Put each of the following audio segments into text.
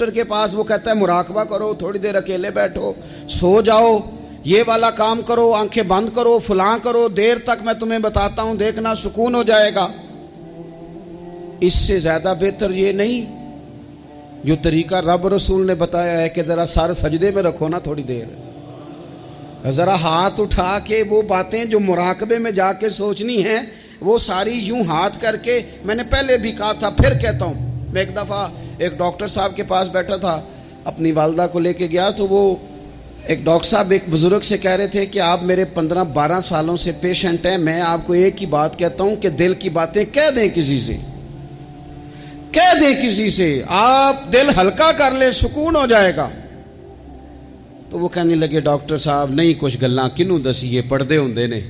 Doctor کے پاس، وہ کہتا ہے مراقبہ کرو، تھوڑی دیر اکیلے بیٹھو، سو جاؤ، یہ والا کام کرو، آنکھیں بند کرو، فلاں کرو، دیر تک میں تمہیں بتاتا ہوں، دیکھنا سکون ہو جائے گا۔ اس سے زیادہ بہتر یہ نہیں جو طریقہ رب رسول نے بتایا ہے کہ ذرا سر سجدے میں رکھو نا تھوڑی دیر، ذرا ہاتھ اٹھا کے وہ باتیں جو مراقبے میں جا کے سوچنی ہیں وہ ساری یوں ہاتھ کر کے، میں نے پہلے بھی کہا تھا پھر کہتا ہوں، میں ایک دفعہ ایک ڈاکٹر صاحب کے پاس بیٹھا تھا، اپنی والدہ کو لے کے گیا، تو وہ ایک ڈاکٹر صاحب ایک بزرگ سے کہہ رہے تھے کہ آپ میرے 15-12 سالوں سے پیشنٹ ہیں، میں آپ کو ایک ہی بات کہتا ہوں کہ دل کی باتیں کہہ دیں کسی سے، کہہ دیں کسی سے، آپ دل ہلکا کر لیں، سکون ہو جائے گا۔ تو وہ کہنے لگے ڈاکٹر صاحب نہیں کچھ گلاں کنوں دسیے، پردے ہوندے نے،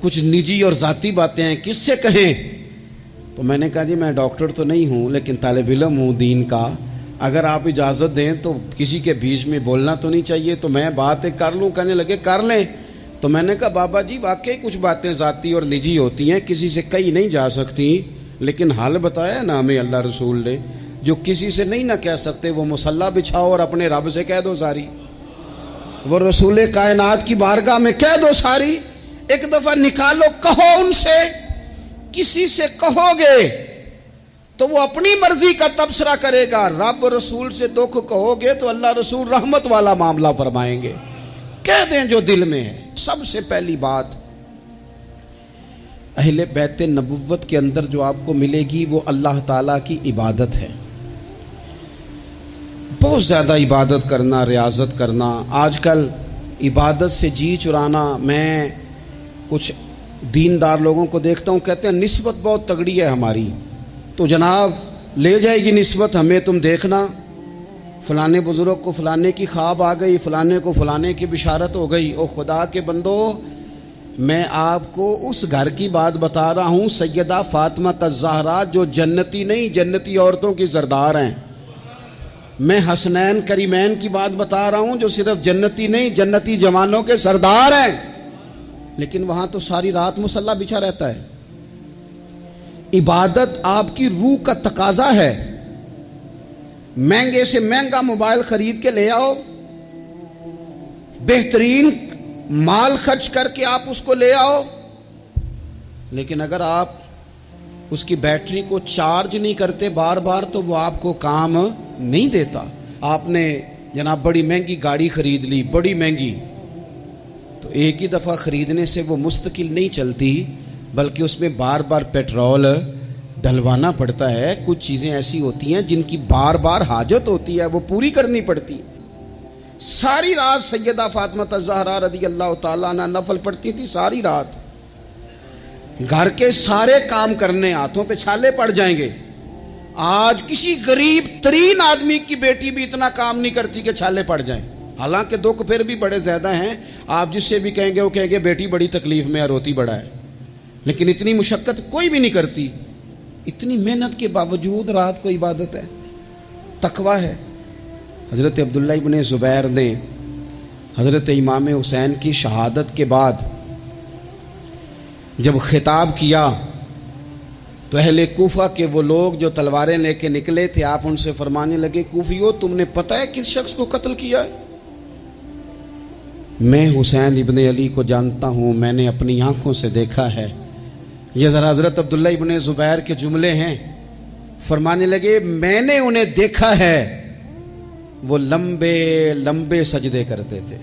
کچھ نجی اور ذاتی باتیں ہیں کس سے کہیں؟ تو میں نے کہا جی میں ڈاکٹر تو نہیں ہوں لیکن طالب علم ہوں دین کا، اگر آپ اجازت دیں تو کسی کے بیچ میں بولنا تو نہیں چاہیے، تو میں بات ایک کر لوں۔ کہنے لگے کر لیں۔ تو میں نے کہا بابا جی واقعی کچھ باتیں ذاتی اور نجی ہوتی ہیں، کسی سے کہی نہیں جا سکتی، لیکن حال بتایا نا ہمیں اللہ رسول نے، جو کسی سے نہیں نہ کہہ سکتے وہ مصلی بچھاؤ اور اپنے رب سے کہہ دو ساری، وہ رسول کائنات کی بارگاہ میں کہہ دو ساری، ایک دفعہ نکالو، کہو ان سے، کسی سے کہو گے تو وہ اپنی مرضی کا تبصرہ کرے گا، رب رسول سے دکھ کہو گے تو اللہ رسول رحمت والا معاملہ فرمائیں گے، کہہ دیں جو دل میں ہے۔ سب سے پہلی بات اہل بیت نبوت کے اندر جو آپ کو ملے گی وہ اللہ تعالیٰ کی عبادت ہے، بہت زیادہ عبادت کرنا، ریاضت کرنا۔ آج کل عبادت سے جی چرانا، میں کچھ دیندار لوگوں کو دیکھتا ہوں کہتے ہیں نسبت بہت تگڑی ہے ہماری، تو جناب لے جائے گی نسبت ہمیں، تم دیکھنا فلانے بزرگ کو فلانے کی خواب آ گئی، فلانے کو فلانے کی بشارت ہو گئی۔ او خدا کے بندو، میں آپ کو اس گھر کی بات بتا رہا ہوں سیدہ فاطمہ الزہرا جو جنتی نہیں، جنتی عورتوں کی سردار ہیں۔ میں حسنین کریمین کی بات بتا رہا ہوں جو صرف جنتی نہیں، جنتی جوانوں کے سردار ہیں، لیکن وہاں تو ساری رات مصلی بچھا رہتا ہے۔ عبادت آپ کی روح کا تقاضا ہے۔ مہنگے سے مہنگا موبائل خرید کے لے آؤ، بہترین مال خرچ کر کے آپ اس کو لے آؤ، لیکن اگر آپ اس کی بیٹری کو چارج نہیں کرتے بار بار تو وہ آپ کو کام نہیں دیتا۔ آپ نے جناب بڑی مہنگی گاڑی خرید لی، بڑی مہنگی، تو ایک ہی دفعہ خریدنے سے وہ مستقل نہیں چلتی، بلکہ اس میں بار بار پیٹرول ڈلوانا پڑتا ہے۔ کچھ چیزیں ایسی ہوتی ہیں جن کی بار بار حاجت ہوتی ہے، وہ پوری کرنی پڑتی۔ ساری رات سیدہ فاطمہ الزہرا رضی اللہ تعالیٰ عنہ نفل پڑھتی تھی، ساری رات، گھر کے سارے کام کرنے، ہاتھوں پہ چھالے پڑ جائیں گے۔ آج کسی غریب ترین آدمی کی بیٹی بھی اتنا کام نہیں کرتی کہ چھالے پڑ جائیں، حالانکہ دکھ پھر بھی بڑے زیادہ ہیں۔ آپ جس سے بھی کہیں گے وہ کہیں گے بیٹی بڑی تکلیف میں ہے، روتی بڑا ہے، لیکن اتنی مشقت کوئی بھی نہیں کرتی۔ اتنی محنت کے باوجود رات کو عبادت ہے، تقویٰ ہے۔ حضرت عبداللہ ابن زبیر نے حضرت امام حسین کی شہادت کے بعد جب خطاب کیا تو اہل کوفہ کے وہ لوگ جو تلواریں لے کے نکلے تھے، آپ ان سے فرمانے لگے کوفیو تم نے پتہ ہے کس شخص کو قتل کیا ہے؟ میں حسین ابن علی کو جانتا ہوں، میں نے اپنی آنکھوں سے دیکھا ہے۔ یہ ذرا حضرت عبداللہ ابن زبیر کے جملے ہیں۔ فرمانے لگے میں نے انہیں دیکھا ہے، وہ لمبے لمبے سجدے کرتے تھے،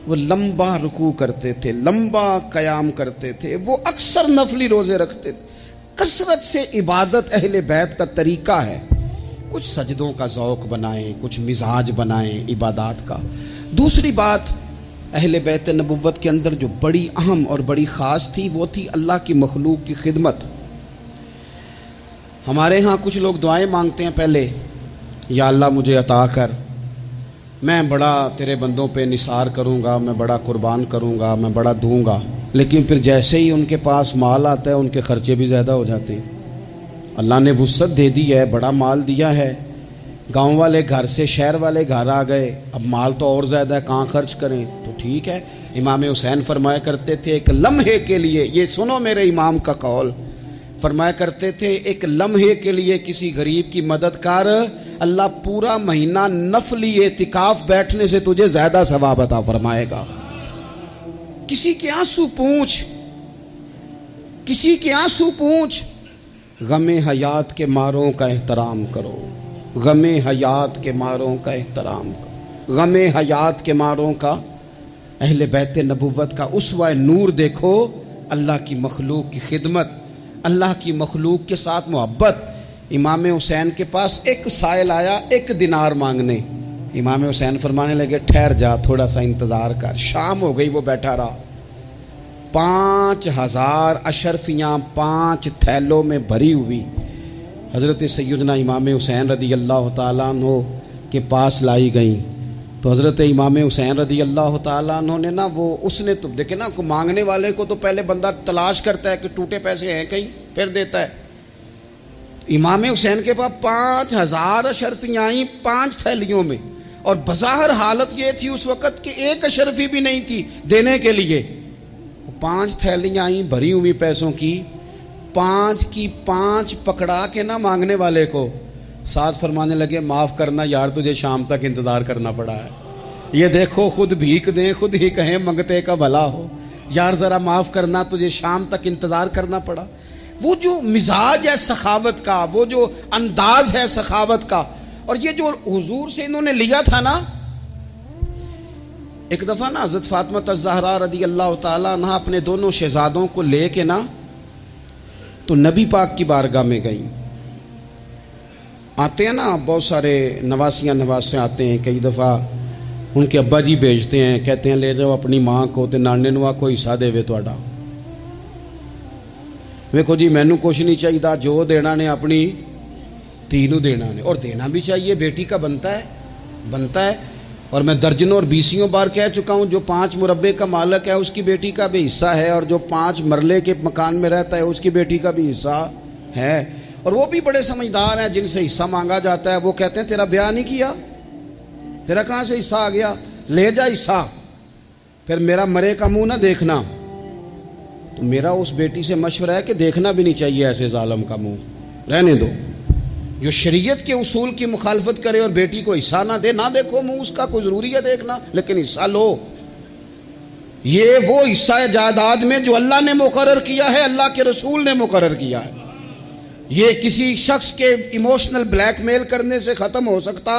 وہ لمبا رکوع کرتے تھے، لمبا قیام کرتے تھے، وہ اکثر نفلی روزے رکھتے تھے۔ کثرت سے عبادت اہل بیت کا طریقہ ہے۔ کچھ سجدوں کا ذوق بنائیں، کچھ مزاج بنائیں عبادات کا۔ دوسری بات اہل بیت نبوت کے اندر جو بڑی اہم اور بڑی خاص تھی وہ تھی اللہ کی مخلوق کی خدمت۔ ہمارے ہاں کچھ لوگ دعائیں مانگتے ہیں پہلے، یا اللہ مجھے عطا کر، میں بڑا تیرے بندوں پہ نثار کروں گا، میں بڑا قربان کروں گا، میں بڑا دوں گا، لیکن پھر جیسے ہی ان کے پاس مال آتا ہے ان کے خرچے بھی زیادہ ہو جاتے ہیں۔ اللہ نے وسعت دے دی ہے، بڑا مال دیا ہے، گاؤں والے گھر سے شہر والے گھر آ گئے، اب مال تو اور زیادہ ہے، کہاں خرچ کریں؟ تو ٹھیک ہے، امام حسین فرمایا کرتے تھے ایک لمحے کے لیے، یہ سنو میرے امام کا قول، فرمایا کرتے تھے ایک لمحے کے لیے کسی غریب کی مدد کر، اللہ پورا مہینہ نفلی اعتکاف بیٹھنے سے تجھے زیادہ ثواب عطا فرمائے گا۔ کسی کے آنسو پوچھ، کسی کے آنسو پوچھ، غم حیات کے ماروں کا احترام کرو، غم حیات کے ماروں کا احترام کرو، غم حیات کے ماروں کا۔ اہل بیت نبوت کا اسوہ نور دیکھو، اللہ کی مخلوق کی خدمت، اللہ کی مخلوق کے ساتھ محبت۔ امام حسین کے پاس ایک سائل آیا 1 دینار مانگنے، امام حسین فرمانے لگے ٹھہر جا، تھوڑا سا انتظار کر۔ شام ہو گئی، وہ بیٹھا رہا، 5000 اشرفیاں 5 تھیلوں میں بھری ہوئی حضرت سیدنا امام حسین رضی اللہ تعالیٰ عنہ کے پاس لائی گئیں۔ تو حضرت امام حسین رضی اللہ تعالیٰ عنہ نے نا، وہ اس نے تو دیکھے نا، مانگنے والے کو تو پہلے بندہ تلاش کرتا ہے کہ ٹوٹے پیسے ہیں کہیں، پھر دیتا ہے۔ امام حسین کے پاس 5000 اشرفیاں آئیں 5 تھیلیوں میں، اور بظاہر حالت یہ تھی اس وقت کہ 1 اشرفی بھی نہیں تھی دینے کے لیے۔ 5 تھیلیاں آئیں بھری ہوئی پیسوں کی، 5 کی 5 پکڑا کے نہ مانگنے والے کو، ساتھ فرمانے لگے معاف کرنا یار، تجھے شام تک انتظار کرنا پڑا ہے۔ یہ دیکھو، خود بھیک دیں خود ہی کہیں منگتے کا بھلا ہو، یار ذرا معاف کرنا، تجھے شام تک انتظار کرنا پڑا۔ وہ جو مزاج ہے سخاوت کا، وہ جو انداز ہے سخاوت کا، اور یہ جو حضور سے انہوں نے لیا تھا نا۔ ایک دفعہ نا حضرت فاطمہ الزہرا رضی اللہ تعالیٰ عنہ اپنے دونوں شہزادوں کو لے کے نا تو نبی پاک کی بارگاہ میں گئیں۔ آتے ہیں نا بہت سارے نواسیاں نواسے آتے ہیں، کئی دفعہ ان کے ابا جی بھیجتے ہیں، کہتے ہیں لے جاؤ اپنی ماں کو تے نانے نوا کو حصہ دے وے تہاڈا۔ ویکھو جی مینوں کچھ نہیں چاہیے، جو دینا نے اپنی دھی نوں دینا نے، اور دینا بھی چاہیے، بیٹی کا بنتا ہے۔ اور میں درجنوں اور بیسیوں بار کہہ چکا ہوں، جو 5 مربے کا مالک ہے اس کی بیٹی کا بھی حصہ ہے، اور جو 5 مرلے کے مکان میں رہتا ہے اس کی بیٹی کا بھی حصہ ہے۔ اور وہ بھی بڑے سمجھدار ہیں، جن سے حصہ مانگا جاتا ہے وہ کہتے ہیں تیرا بیاہ نہیں کیا، تیرا کہاں سے حصہ آ گیا، لے جا حصہ، پھر میرا مرے کا منہ نہ دیکھنا۔ تو میرا اس بیٹی سے مشورہ ہے کہ دیکھنا بھی نہیں چاہیے ایسے ظالم کا منہ، رہنے دو۔ جو شریعت کے اصول کی مخالفت کرے اور بیٹی کو حصہ نہ دے، نہ دیکھو منہ اس کا، کوئی ضروری ہے دیکھنا، لیکن حصہ لو۔ یہ وہ حصہ ہے جائیداد میں جو اللہ نے مقرر کیا ہے، اللہ کے رسول نے مقرر کیا ہے۔ یہ کسی شخص کے ایموشنل بلیک میل کرنے سے ختم ہو سکتا،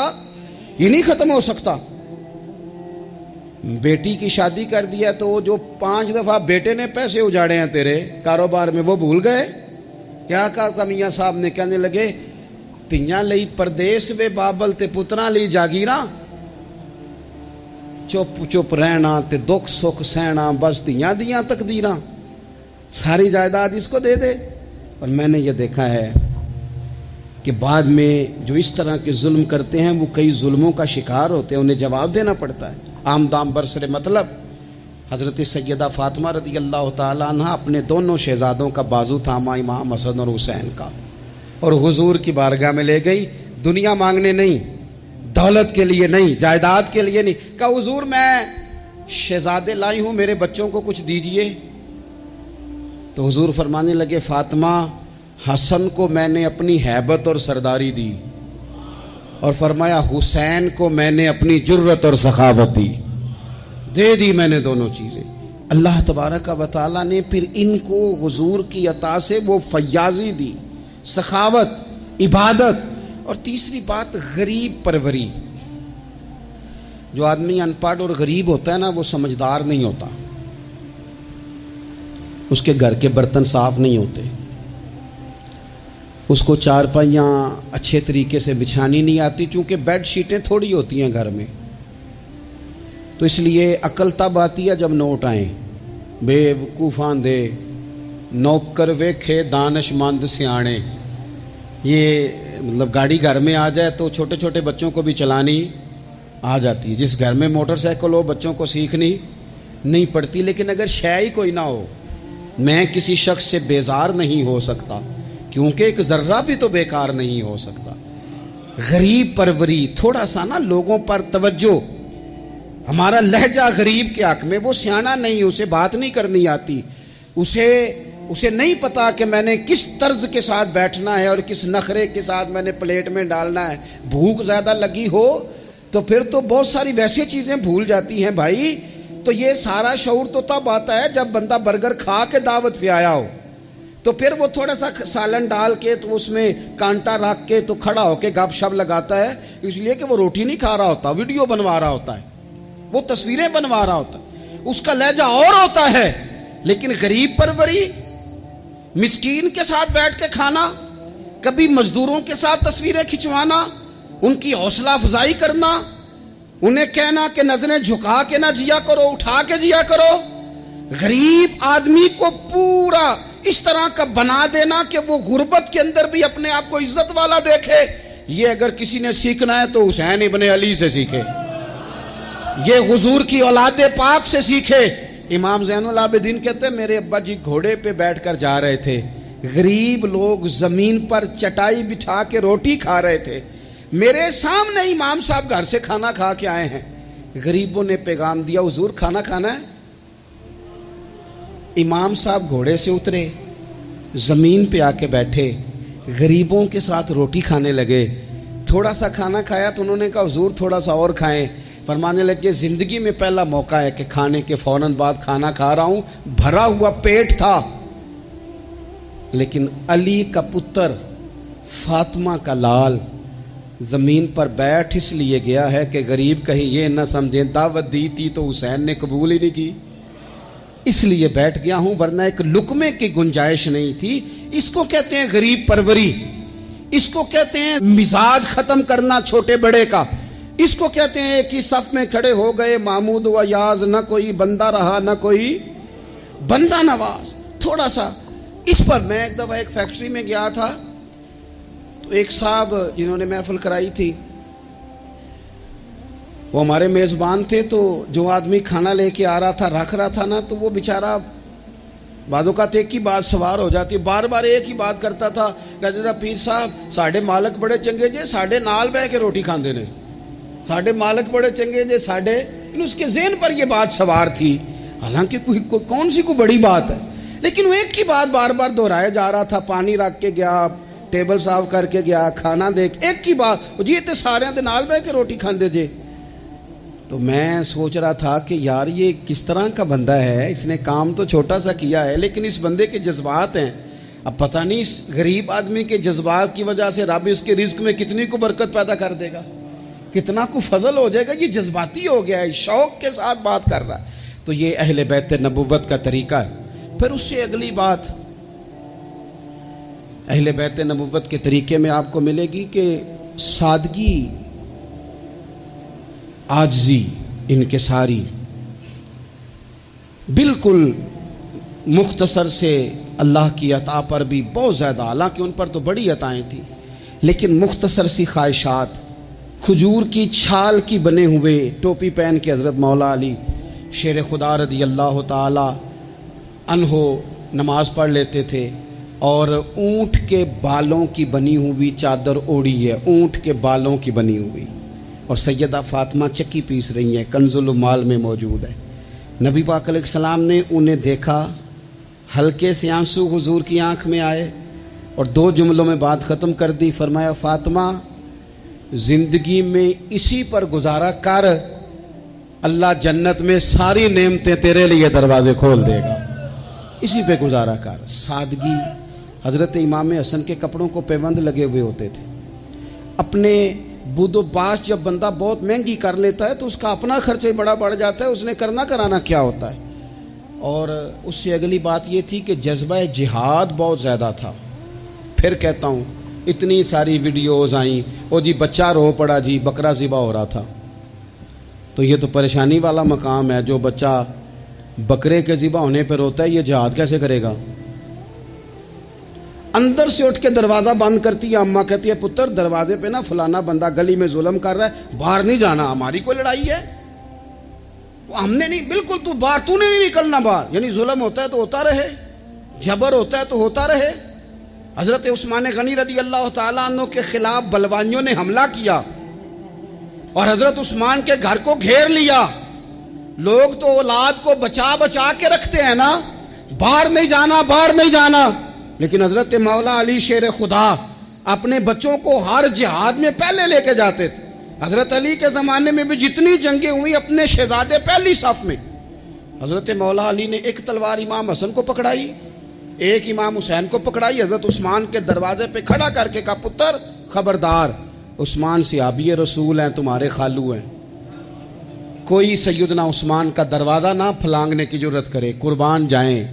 یہ نہیں ختم ہو سکتا۔ بیٹی کی شادی کر دیا تو جو 5 دفعہ بیٹے نے پیسے اجاڑے ہیں تیرے کاروبار میں وہ بھول گئے؟ کیا کہا تھا میاں صاحب نے؟ کہنے لگے تیاں لئی پردیس وے بابل تے پتراں لئی جاگیراں، چپ چپ رہنا تے دکھ سکھ سہنا، بس تیاں دیاں تقدیراں، ساری جائیداد اس کو دے دے۔ اور میں نے یہ دیکھا ہے کہ بعد میں جو اس طرح کے ظلم کرتے ہیں وہ کئی ظلموں کا شکار ہوتے ہیں، انہیں جواب دینا پڑتا ہے۔ آمدام برسر مطلب حضرت سیدہ فاطمہ رضی اللہ تعالیٰ عنہ اپنے دونوں شہزادوں کا بازو تھاما، امام حسن اور حسین کا، اور حضور کی بارگاہ میں لے گئی، دنیا مانگنے نہیں، دولت کے لیے نہیں، جائیداد کے لیے نہیں، کہا حضور میں شہزادے لائی ہوں، میرے بچوں کو کچھ دیجئے۔ تو حضور فرمانے لگے فاطمہ، حسن کو میں نے اپنی ہیبت اور سرداری دی، اور فرمایا حسین کو میں نے اپنی جرت اور سخاوت دی، دے دی میں نے دونوں چیزیں۔ اللہ تبارک و تعالیٰ نے پھر ان کو حضور کی عطا سے وہ فیاضی دی، سخاوت، عبادت، اور تیسری بات غریب پروری۔ جو آدمی ان پڑھ اور غریب ہوتا ہے نا وہ سمجھدار نہیں ہوتا، اس کے گھر کے برتن صاف نہیں ہوتے، اس کو چارپائیاں اچھے طریقے سے بچھانی نہیں آتی، چونکہ بیڈ شیٹیں تھوڑی ہوتی ہیں گھر میں، تو اس لیے عقل تب آتی ہے جب نوٹ آئیں۔ بے وقوفاں دے نوکر ویکھے دانش مند سیانے، یہ مطلب گاڑی گھر میں آ جائے تو چھوٹے چھوٹے بچوں کو بھی چلانی آ جاتی ہے۔ جس گھر میں موٹر سائیکل ہو بچوں کو سیکھنی نہیں پڑتی، لیکن اگر شے ہی کوئی نہ ہو، میں کسی شخص سے بیزار نہیں ہو سکتا، کیونکہ ایک ذرہ بھی تو بیکار نہیں ہو سکتا۔ غریب پروری، تھوڑا سا نا لوگوں پر توجہ۔ ہمارا لہجہ غریب کے حق میں، وہ سیانا نہیں، اسے بات نہیں کرنی آتی، اسے اسے نہیں پتا کہ میں نے کس طرز کے ساتھ بیٹھنا ہے اور کس نخرے کے ساتھ میں نے پلیٹ میں ڈالنا ہے. بھوک زیادہ لگی ہو تو پھر تو بہت ساری ویسی چیزیں بھول جاتی ہیں بھائی. تو یہ سارا شعور تو تب آتا ہے جب بندہ برگر کھا کے دعوت پہ آیا ہو, تو پھر وہ تھوڑا سا سالن ڈال کے تو اس میں کانٹا رکھ کے تو کھڑا ہو کے گپ شپ لگاتا ہے, اس لیے کہ وہ روٹی نہیں کھا رہا ہوتا, ویڈیو بنوا رہا ہوتا ہے, وہ تصویریں بنوا رہا ہوتا ہے, اس کا لہجہ اور ہوتا ہے. لیکن غریب پروری, مسکین کے ساتھ بیٹھ کے کھانا, کبھی مزدوروں کے ساتھ تصویریں کھنچوانا, ان کی حوصلہ افزائی کرنا, انہیں کہنا کہ نظریں جھکا کے نہ جیا کرو, اٹھا کے جیا کرو. غریب آدمی کو پورا اس طرح کا بنا دینا کہ وہ غربت کے اندر بھی اپنے آپ کو عزت والا دیکھے. یہ اگر کسی نے سیکھنا ہے تو حسین ابن علی سے سیکھے, یہ حضور کی اولاد پاک سے سیکھے. امام زین العابدین کہتے ہیں میرے ابا جی گھوڑے پہ بیٹھ کر جا رہے تھے, غریب لوگ زمین پر چٹائی بٹھا کے روٹی کھا رہے تھے, میرے سامنے امام صاحب گھر سے کھانا کھا کے آئے ہیں. غریبوں نے پیغام دیا حضور کھانا کھانا ہے. امام صاحب گھوڑے سے اترے, زمین پہ آ کے بیٹھے, غریبوں کے ساتھ روٹی کھانے لگے. تھوڑا سا کھانا کھایا تو انہوں نے کہا حضور تھوڑا سا اور کھائیں. فرمانے لگے زندگی میں پہلا موقع ہے کہ کھانے کے فوراً بعد کھانا کھا رہا ہوں, بھرا ہوا پیٹ تھا. لیکن علی کا پتر, فاطمہ کا لال زمین پر بیٹھ اس لیے گیا ہے کہ غریب کہیں یہ نہ سمجھیں دعوت دی تھی تو حسین نے قبول ہی نہیں کی, اس لیے بیٹھ گیا ہوں, ورنہ ایک لقمے کی گنجائش نہیں تھی. اس کو کہتے ہیں غریب پروری, اس کو کہتے ہیں مزاج ختم کرنا چھوٹے بڑے کا, اس کو کہتے ہیں ایک ہی صف میں کھڑے ہو گئے محمود و یاز, نہ کوئی بندہ رہا نہ کوئی بندہ نواز. تھوڑا سا اس پر میں ایک دفعہ ایک فیکٹری میں گیا تھا, تو ایک صاحب جنہوں نے محفل کرائی تھی وہ ہمارے میزبان تھے. تو جو آدمی کھانا لے کے آ رہا تھا رکھ رہا تھا نا, تو وہ بیچارہ بعض اوقات ایک ہی بات سوار ہو جاتی, بار بار ایک ہی بات کرتا تھا. کہتے تھا پیر صاحب ساڈے مالک بڑے چنگے جے, ساڈے نال بہ کے روٹی کھاندے نے, ساڈے مالک بڑے چنگے جے ساڈے. اس کے ذہن پر یہ بات سوار تھی, حالانکہ کون سی کوئی بڑی بات ہے, لیکن وہ ایک ہی بات بار بار دہرایا جا رہا تھا. پانی رکھ کے گیا, ٹیبل صاف کر کے گیا, کھانا دیکھ, ایک ہی بات, جی تے سارے دے نال بہ کے روٹی کھاندے جے. تو میں سوچ رہا تھا کہ یار یہ کس طرح کا بندہ ہے, اس نے کام تو چھوٹا سا کیا ہے لیکن اس بندے کے جذبات ہیں. اب پتہ نہیں اس غریب آدمی کے جذبات کی وجہ سے رب اس کے رزق میں کتنی کو برکت پیدا کر دے گا, کتنا کو فضل ہو جائے گا. یہ جذباتی ہو گیا ہے, شوق کے ساتھ بات کر رہا ہے. تو یہ اہل بیت نبوت کا طریقہ ہے. پھر اس سے اگلی بات اہل بیت نبوت کے طریقے میں آپ کو ملے گی کہ سادگی, عاجزی, انکساری, بالکل مختصر سے اللہ کی عطا پر بھی بہت زیادہ, حالانکہ ان پر تو بڑی عطائیں تھیں, لیکن مختصر سی خواہشات. کھجور کی چھال کی بنے ہوئے ٹوپی پہن کے حضرت مولا علی شیر خدا رضی اللہ تعالی عنہ نماز پڑھ لیتے تھے, اور اونٹ کے بالوں کی بنی ہوئی چادر اوڑھی ہے, اونٹ کے بالوں کی بنی ہوئی, اور سیدہ فاطمہ چکی پیس رہی ہیں, کنز المال میں موجود ہے. نبی پاک علیہ السلام نے انہیں دیکھا, ہلکے سے آنسو حضور کی آنکھ میں آئے اور 2 جملوں میں بات ختم کر دی. فرمایا فاطمہ زندگی میں اسی پر گزارا کر, اللہ جنت میں ساری نعمتیں تیرے لیے دروازے کھول دے گا, اسی پہ گزارا کر. سادگی. حضرت امام حسن کے کپڑوں کو پیوند لگے ہوئے ہوتے تھے. اپنے بود و باش جب بندہ بہت مہنگی کر لیتا ہے تو اس کا اپنا خرچہ ہی بڑا بڑھ جاتا ہے, اس نے کرنا کرانا کیا ہوتا ہے. اور اس سے اگلی بات یہ تھی کہ جذبہ جہاد بہت زیادہ تھا. پھر کہتا ہوں اتنی ساری ویڈیوز آئیں, او جی بچہ رو پڑا جی, بکرا ذبح ہو رہا تھا. تو یہ تو پریشانی والا مقام ہے, جو بچہ بکرے کے ذبح ہونے پر روتا ہے, یہ جہاد کیسے کرے گا. اندر سے اٹھ کے دروازہ بند کرتی ہے اماں, کہتی ہے پتر دروازے پہ نا فلانا بندہ گلی میں ظلم کر رہا ہے, باہر نہیں جانا, ہماری کوئی لڑائی ہے, ہم نے نہیں, بالکل تو باہر, تو نے نہیں نکلنا باہر. یعنی ظلم ہوتا ہے تو ہوتا رہے, جبر ہوتا ہے تو ہوتا رہے. حضرت عثمان غنی رضی اللہ تعالیٰ عنہ کے خلاف بلوانیوں نے حملہ کیا اور حضرت عثمان کے گھر کو گھیر لیا. لوگ تو اولاد کو بچا بچا کے رکھتے ہیں نا, باہر نہیں جانا، باہر نہیں جانا. لیکن حضرت مولا علی شیر خدا اپنے بچوں کو ہر جہاد میں پہلے لے کے جاتے تھے. حضرت علی کے زمانے میں بھی جتنی جنگیں ہوئی اپنے شہزادے پہلی صف میں. حضرت مولا علی نے ایک تلوار امام حسن کو پکڑائی، ایک امام حسین کو پکڑائی، حضرت عثمان کے دروازے پہ کھڑا کر کے کہا پتر خبردار، عثمان صحابی رسول ہیں، تمہارے خالو ہیں، کوئی سیدنا عثمان کا دروازہ نہ پھلانگنے کی جرت کرے، قربان جائیں.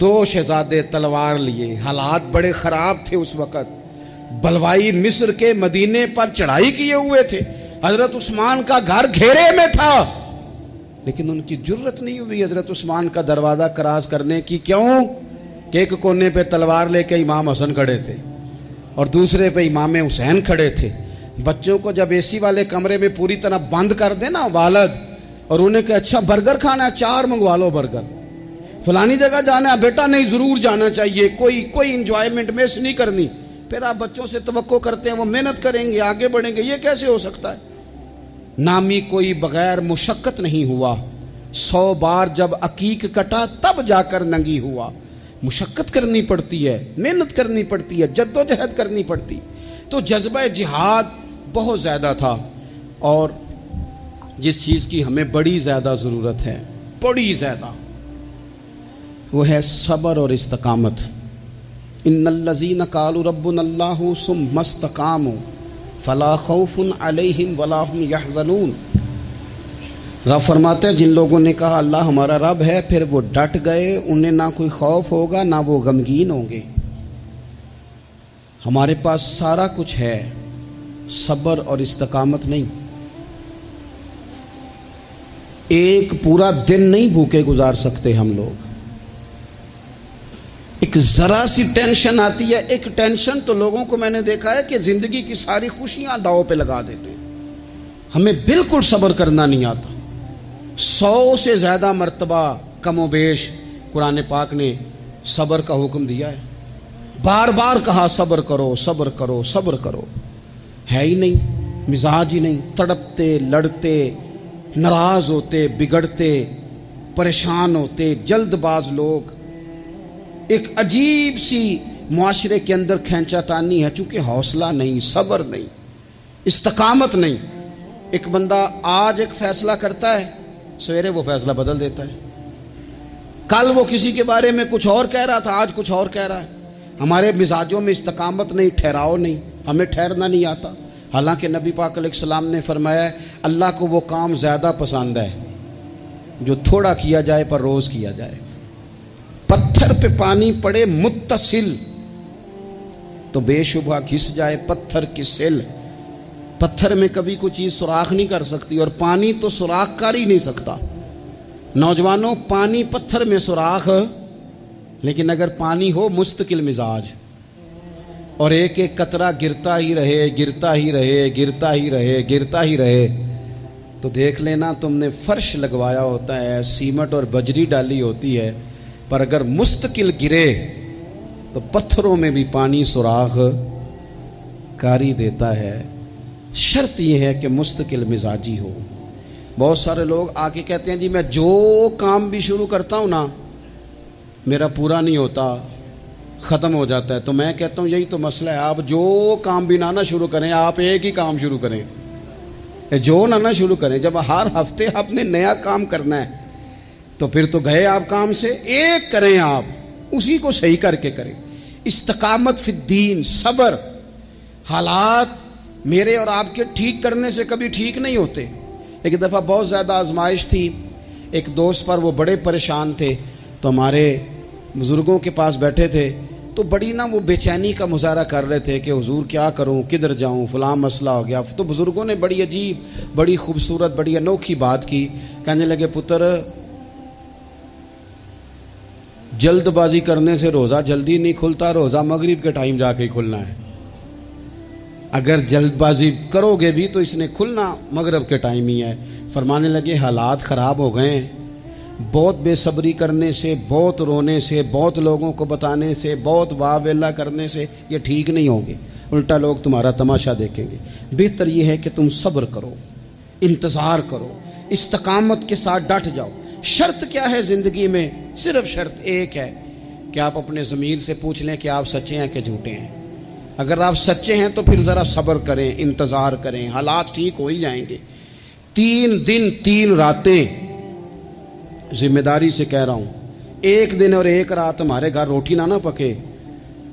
دو شہزادے تلوار لیے، حالات بڑے خراب تھے اس وقت، بلوائی مصر کے مدینے پر چڑھائی کیے ہوئے تھے، حضرت عثمان کا گھر گھیرے میں تھا، لیکن ان کی جرت نہیں ہوئی حضرت عثمان کا دروازہ کراس کرنے کی. کیوں؟ کہ ایک کونے پہ تلوار لے کے امام حسن کھڑے تھے اور دوسرے پہ امام حسین کھڑے تھے. بچوں کو جب اے سی والے کمرے میں پوری طرح بند کر دے نا والد، اور انہیں کہ اچھا برگر کھانا ہے، 4 منگوا لو برگر، فلانی جگہ جانا ہے بیٹا، نہیں ضرور جانا چاہیے، کوئی انجوائمنٹ مس نہیں کرنی، پھر آپ بچوں سے توقع کرتے ہیں وہ محنت کریں گے، آگے بڑھیں گے. یہ کیسے ہو سکتا ہے؟ نامی کوئی بغیر مشقت نہیں ہوا، 100 بار جب عقیق کٹا تب جا کر ننگی ہوا. مشقت کرنی پڑتی ہے، محنت کرنی پڑتی ہے، جد و جہد کرنی پڑتی. تو جذبہ جہاد بہت زیادہ تھا. اور جس چیز کی ہمیں بڑی زیادہ ضرورت ہے، بڑی زیادہ، وہ ہے صبر اور استقامت. ان الذین قالوا ربنا اللہ ثم استقاموا فلا خوف علیہم ولا هم یحزنون. رب فرماتے ہیں جن لوگوں نے کہا اللہ ہمارا رب ہے، پھر وہ ڈٹ گئے، انہیں نہ کوئی خوف ہوگا نہ وہ غمگین ہوں گے. ہمارے پاس سارا کچھ ہے، صبر اور استقامت نہیں. ایک پورا دن نہیں بھوکے گزار سکتے ہم لوگ. ایک ذرا سی ٹینشن آتی ہے، ایک ٹینشن تو لوگوں کو میں نے دیکھا ہے کہ زندگی کی ساری خوشیاں داؤ پہ لگا دیتے ہیں. ہمیں بالکل صبر کرنا نہیں آتا. 100 سے زیادہ مرتبہ کم و بیش قرآن پاک نے صبر کا حکم دیا ہے. بار بار کہا صبر کرو، صبر کرو، صبر کرو. ہے ہی نہیں، مزاج ہی نہیں. تڑپتے، لڑتے، ناراض ہوتے، بگڑتے، پریشان ہوتے، جلد باز لوگ. ایک عجیب سی معاشرے کے اندر کھینچا تانی ہے، چونکہ حوصلہ نہیں، صبر نہیں، استقامت نہیں. ایک بندہ آج ایک فیصلہ کرتا ہے، سویرے وہ فیصلہ بدل دیتا ہے. کل وہ کسی کے بارے میں کچھ اور کہہ رہا تھا، آج کچھ اور کہہ رہا ہے. ہمارے مزاجوں میں استقامت نہیں، ٹھہراؤ نہیں، ہمیں ٹھہرنا نہیں آتا. حالانکہ نبی پاک علیہ السلام نے فرمایا ہے اللہ کو وہ کام زیادہ پسند ہے جو تھوڑا کیا جائے پر روز کیا جائے. پتھر پہ پانی پڑے متصل تو بے شبہ گھس جائے پتھر کی سل. پتھر میں کبھی کوئی چیز سوراخ نہیں کر سکتی، اور پانی تو سوراخ کر ہی نہیں سکتا. نوجوانوں، پانی پتھر میں سوراخ، لیکن اگر پانی ہو مستقل مزاج اور ایک ایک قطرہ گرتا ہی رہے، گرتا ہی رہے، گرتا ہی رہے، گرتا ہی رہے، تو دیکھ لینا تم نے فرش لگوایا ہوتا ہے، سیمنٹ اور بجری ڈالی ہوتی ہے، پر اگر مستقل گرے تو پتھروں میں بھی پانی سوراخ کاری دیتا ہے. شرط یہ ہے کہ مستقل مزاجی ہو. بہت سارے لوگ آ کے کہتے ہیں جی میں جو کام بھی شروع کرتا ہوں نا میرا پورا نہیں ہوتا، ختم ہو جاتا ہے. تو میں کہتا ہوں یہی تو مسئلہ ہے، آپ جو کام بھی نہ شروع کریں، آپ ایک ہی کام شروع کریں، جو نہ شروع کریں. جب ہر ہفتے آپ نے نیا کام کرنا ہے تو پھر تو گئے آپ کام سے. ایک کریں، آپ اسی کو صحیح کر کے کریں. استقامت فی الدین، صبر. حالات میرے اور آپ کے ٹھیک کرنے سے کبھی ٹھیک نہیں ہوتے. ایک دفعہ بہت زیادہ آزمائش تھی ایک دوست پر، وہ بڑے پریشان تھے، تو ہمارے بزرگوں کے پاس بیٹھے تھے، تو بڑی وہ بے چینی کا مظاہرہ کر رہے تھے کہ حضور کیا کروں، کدھر جاؤں، فلاں مسئلہ ہو گیا. تو بزرگوں نے بڑی عجیب، بڑی خوبصورت، بڑی انوکھی بات کی. کہنے لگے پتر، جلد بازی کرنے سے روزہ جلدی نہیں کھلتا، روزہ مغرب کے ٹائم جا کے ہی کھلنا ہے. اگر جلد بازی کرو گے بھی تو اس نے کھلنا مغرب کے ٹائم ہی ہے. فرمانے لگے حالات خراب ہو گئے ہیں، بہت بے صبری کرنے سے، بہت رونے سے، بہت لوگوں کو بتانے سے، بہت واہ ویلا کرنے سے یہ ٹھیک نہیں ہوں گے، الٹا لوگ تمہارا تماشا دیکھیں گے. بہتر یہ ہے کہ تم صبر کرو، انتظار کرو، استقامت کے ساتھ ڈٹ جاؤ. شرط کیا ہے زندگی میں؟ صرف شرط ایک ہے کہ آپ اپنے ضمیر سے پوچھ لیں کہ آپ سچے ہیں کہ جھوٹے ہیں۔ اگر آپ سچے ہیں تو پھر ذرا صبر کریں، انتظار کریں، حالات ٹھیک ہو ہی جائیں گے۔ 3 دن 3 راتیں، ذمہ داری سے کہہ رہا ہوں، 1 دن اور 1 رات ہمارے گھر روٹی نہ پکے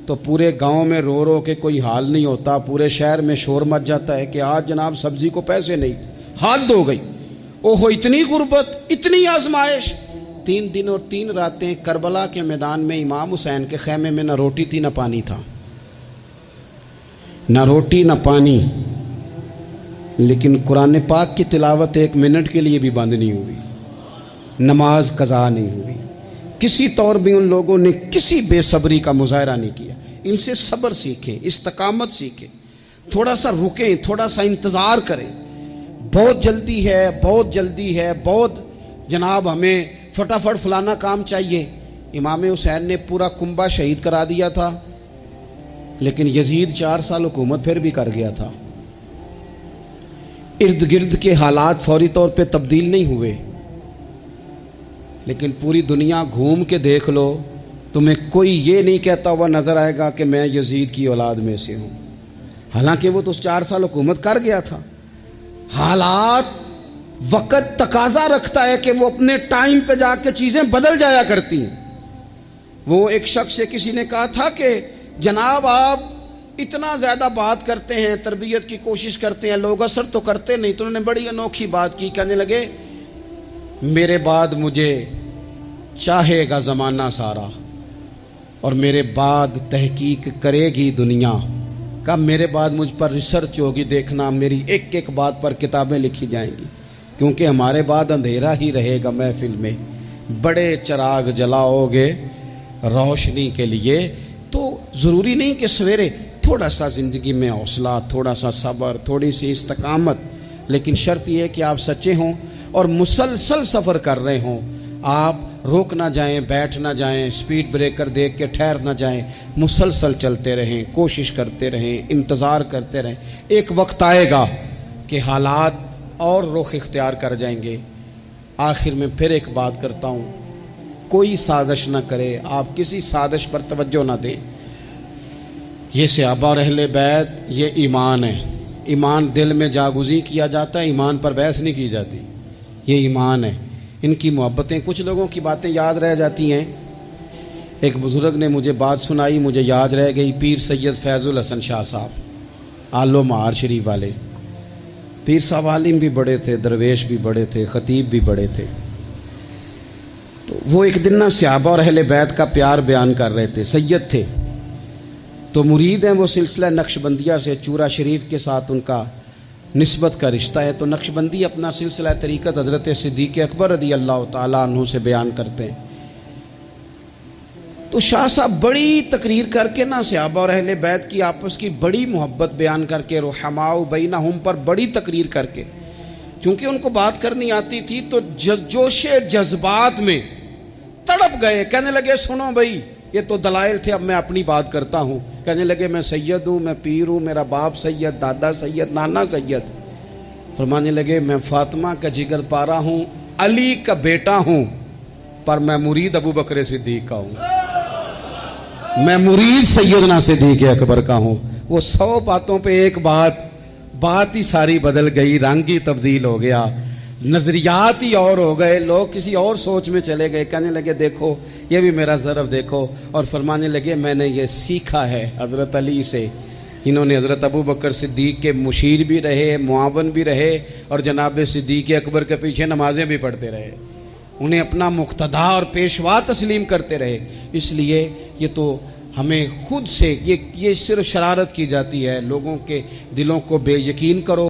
تو پورے گاؤں میں رو رو کے کوئی حال نہیں ہوتا، پورے شہر میں شور مچ جاتا ہے کہ آج جناب سبزی کو پیسے نہیں، حد ہو گئی، اوہو اتنی غربت، اتنی آزمائش۔ 3 دن اور 3 راتیں کربلا کے میدان میں امام حسین کے خیمے میں نہ روٹی تھی نہ پانی تھا، نہ روٹی نہ پانی، لیکن قرآن پاک کی تلاوت 1 منٹ کے لیے بھی بند نہیں ہوئی، نماز قضا نہیں ہوئی۔ کسی طور بھی ان لوگوں نے کسی بے صبری کا مظاہرہ نہیں کیا۔ ان سے صبر سیکھیں، استقامت سیکھیں، تھوڑا سا رکیں، تھوڑا سا انتظار کریں۔ بہت جلدی ہے، بہت جلدی ہے، بہت جناب ہمیں فٹافٹ فلانا کام چاہیے۔ امام حسین نے پورا کنبہ شہید کرا دیا تھا، لیکن یزید 4 سال حکومت پھر بھی کر گیا تھا۔ ارد گرد کے حالات فوری طور پہ تبدیل نہیں ہوئے، لیکن پوری دنیا گھوم کے دیکھ لو، تمہیں کوئی یہ نہیں کہتا ہوا نظر آئے گا کہ میں یزید کی اولاد میں سے ہوں، حالانکہ وہ تو 4 سال حکومت کر گیا تھا۔ حالات، وقت تقاضا رکھتا ہے کہ وہ اپنے ٹائم پہ جا کے چیزیں بدل جایا کرتی ہیں۔ وہ ایک شخص سے کسی نے کہا تھا کہ جناب آپ اتنا زیادہ بات کرتے ہیں، تربیت کی کوشش کرتے ہیں، لوگ اثر تو کرتے نہیں۔ تو انہوں نے بڑی انوکھی بات کی، کہنے لگے میرے بعد مجھے چاہے گا زمانہ سارا اور میرے بعد تحقیق کرے گی دنیا، کب میرے بعد مجھ پر ریسرچ ہوگی، دیکھنا میری ایک ایک بات پر کتابیں لکھی جائیں گی، کیونکہ ہمارے بعد اندھیرا ہی رہے گا محفل میں، بڑے چراغ جلاؤ گے روشنی کے لیے۔ تو ضروری نہیں کہ سویرے، تھوڑا سا زندگی میں حوصلہ، تھوڑا سا صبر، تھوڑی سی استقامت، لیکن شرط یہ ہے کہ آپ سچے ہوں اور مسلسل سفر کر رہے ہوں۔ آپ روک نہ جائیں، بیٹھ نہ جائیں، سپیڈ بریکر دیکھ کے ٹھہر نہ جائیں، مسلسل چلتے رہیں، کوشش کرتے رہیں، انتظار کرتے رہیں۔ ایک وقت آئے گا کہ حالات اور رخ اختیار کر جائیں گے۔ آخر میں پھر ایک بات کرتا ہوں، کوئی سازش نہ کرے، آپ کسی سازش پر توجہ نہ دیں۔ یہ صحابہ اور اہل بیت، یہ ایمان ہے۔ ایمان دل میں جاگزی کیا جاتا ہے، ایمان پر بحث نہیں کی جاتی، یہ ایمان ہے۔ ان کی محبتیں، کچھ لوگوں کی باتیں یاد رہ جاتی ہیں۔ ایک بزرگ نے مجھے بات سنائی، مجھے یاد رہ گئی، پیر سید فیض الحسن شاہ صاحب، آل و مہار شریف والے پیر صاحب، عالم بھی بڑے تھے، درویش بھی بڑے تھے، خطیب بھی بڑے تھے۔ تو وہ ایک دن نہ صحابہ اور اہل بیت کا پیار بیان کر رہے تھے، سید تھے، تو مرید ہیں وہ سلسلہ نقشبندیہ سے، چورا شریف کے ساتھ ان کا نسبت کا رشتہ ہے۔ تو نقشبندی اپنا سلسلہ طریقت حضرت صدیق اکبر رضی اللہ تعالیٰ عنہ سے بیان کرتے ہیں۔ تو شاہ صاحب بڑی تقریر کر کے نا صحابہ اور اہل بیت کی آپس کی بڑی محبت بیان کر کے، رحماء بینہم پر بڑی تقریر کر کے، کیونکہ ان کو بات کرنی آتی تھی تو جوش جذبات میں تڑپ گئے، کہنے لگے سنو بھائی، یہ تو دلائل تھے، اب میں اپنی بات کرتا ہوں۔ کہنے لگے میں سید ہوں، میں پیر ہوں، میرا باپ سید، دادا سید، نانا سید۔ فرمانے لگے میں فاطمہ کا جگر پارا ہوں، علی کا بیٹا ہوں، پر میں مرید ابو بکر صدیق کا ہوں، میں مرید سیدنا صدیق اکبر کا ہوں۔ وہ 100 باتوں پہ ایک بات ہی ساری بدل گئی، رنگ ہی تبدیل ہو گیا، نظریات ہی اور ہو گئے، لوگ کسی اور سوچ میں چلے گئے۔ کہنے لگے دیکھو یہ بھی میرا ظرف دیکھو، اور فرمانے لگے میں نے یہ سیکھا ہے حضرت علی سے۔ انہوں نے حضرت ابو بکر صدیق کے مشیر بھی رہے، معاون بھی رہے، اور جناب صدیق اکبر کے پیچھے نمازیں بھی پڑھتے رہے، انہیں اپنا مقتدا اور پیشوا تسلیم کرتے رہے۔ اس لیے یہ تو ہمیں خود سے یہ صرف شرارت کی جاتی ہے، لوگوں کے دلوں کو بے یقین کرو۔